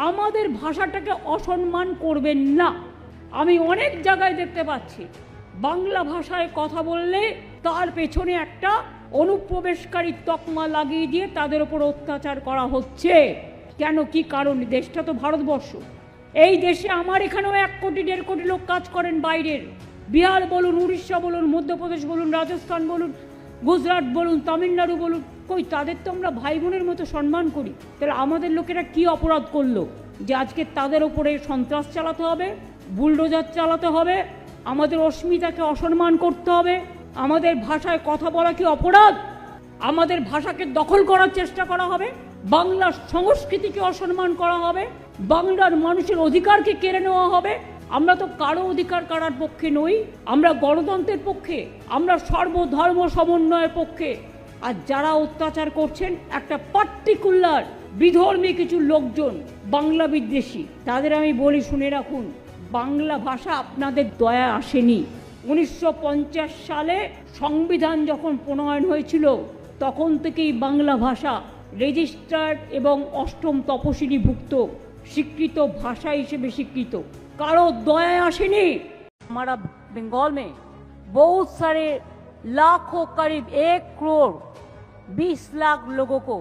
আমাদের ভাষাটাকে অসম্মান করবেন না। আমি অনেক জায়গায় দেখতে পাচ্ছি বাংলা ভাষায় কথা বললে তার পেছনে একটা অনুপ্রবেশকারী তকমা লাগিয়ে দিয়ে তাদের ওপর অত্যাচার করা হচ্ছে। কেন, কি কারণ? দেশটা তো ভারতবর্ষ। এই দেশে আমার এখানেও 1 কোটি 1.5 কোটি লোক কাজ করেন বাইরের। বিহার বলুন, উড়িষ্যা বলুন, মধ্যপ্রদেশ বলুন, রাজস্থান বলুন, গুজরাট বলুন, তামিলনাড়ু বলুন, কই তাদের তো আমরা ভাই বোনের মতো সম্মান করি। তাহলে আমাদের লোকেরা কি অপরাধ করলো যে আজকে তাদের ওপরে সন্ত্রাস চালাতে হবে, বুলডোজার চালাতে হবে, আমাদের অস্মিতাকে অসম্মান করতে হবে? আমাদের ভাষায় কথা বলা কি অপরাধ? আমাদের ভাষাকে দখল করার চেষ্টা করা হবে, বাংলার সংস্কৃতিকে অসম্মান করা হবে, বাংলার মানুষের অধিকারকে কেড়ে নেওয়া হবে। আমরা তো কারো অধিকার কাড়ার পক্ষে নই, আমরা গণতন্ত্রের পক্ষে, আমরা সর্বধর্ম সমন্বয়ের পক্ষে। আর যারা অত্যাচার করছেন একটা পার্টিকুলার বিধর্মী কিছু লোকজন, বাংলা বিদ্বেষী, তাদের আমি বলি শুনে রাখুন, বাংলা ভাষা আপনাদের দয়া আসেনি। 1950 সালে সংবিধান যখন প্রণয়ন হয়েছিল তখন থেকেই বাংলা ভাষা রেজিস্টার্ড এবং 8ম তপশিলিভুক্ত স্বীকৃত ভাষা হিসেবে স্বীকৃত। কারো दया आशेनी। हमारा बंगाल में बहुत सारे लाखों, करीब 1 करोड़ 20 लाख लोगों को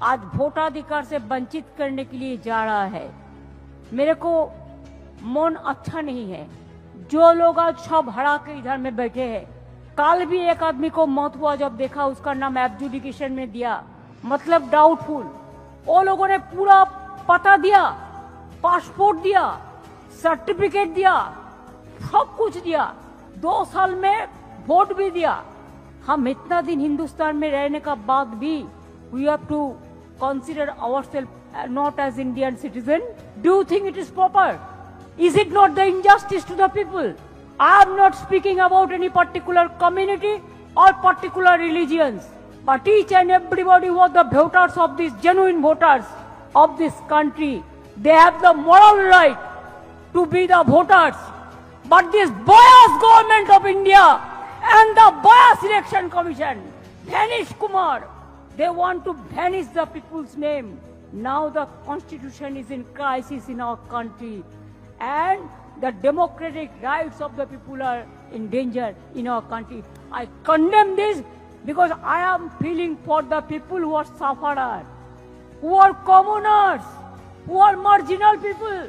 आज वोटाधिकार से वंचित करने के लिए जा रहा है। मेरे को मन अच्छा नहीं है। जो लोग आज सब हरा के इधर में बैठे हैं, कल भी एक आदमी को मौत हुआ जब देखा, उसका नाम एब्जुडिकेशन में दिया, मतलब डाउटफुल। वो लोगों ने पूरा पता दिया, पासपोर्ट दिया, सर्टिफिकेट दिया, सब कुछ दिया, 2 साल में वोट भी दिया। हम इतना दिन हिंदुस्तान में रहने का बाद भी we have to consider ourselves not as Indian citizen. Do you think it is proper? Is it not the injustice to the people? I am not speaking about any particular community or particular religions, but each and everybody who are the voters of these genuine voters of this country, they have the moral right to be the voters. But this bias government of India and the bias election commission, Banish Kumar, they want to banish the people's name. Now the constitution is in crisis in our country, and the democratic rights of the people are in danger in our country. I condemn this because I am feeling for the people who are sufferers, who are commoners, who are marginal people.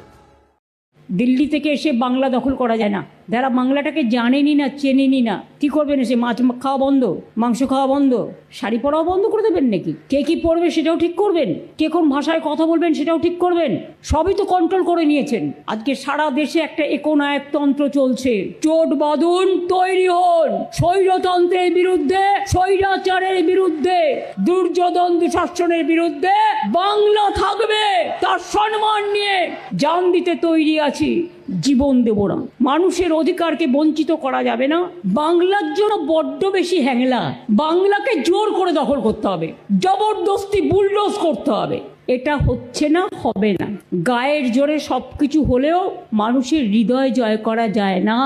Delhi থেকে এসে বাংলা দখল করা যায় না। যারা বাংলাটাকে জানেনি না, চেনেনি না, কি করবেন? এসে মাছ খাওয়া বন্ধ, মাংস খাওয়া বন্ধ, শাড়ি পরাও বন্ধ করে দেবেন নাকি? কে কি পড়বে সেটাও ঠিক করবেন, কে কোন ভাষায় কথা বলবেন সেটাও ঠিক করবেন। সবই তো কন্ট্রোল করে নিয়েছেন। আজকে সারা দেশে একটা একনায়কতন্ত্র চলছে। জোট বাঁধুন, তৈরি হন স্বৈরতন্ত্রের বিরুদ্ধে, স্বৈরাচারের বিরুদ্ধে, দুর্যোধন দুঃশাসনের বিরুদ্ধে। বাংলা থাকবে, তার সম্মান নিয়ে জান দিতে তৈরি আছি, জীবন দেব না। মানুষের অধিকারকে বঞ্চিত করা যাবে না। বাংলার জন্য বড্ড বেশি হ্যাংলা। বাংলাকে জোর করে দখল করতে হবে, জবরদস্তি বুলডোজ করতে হবে। এটা হচ্ছে না, হবে না। গায়ের জোরে সবকিছু হলেও মানুষের হৃদয় জয় করা যায় না।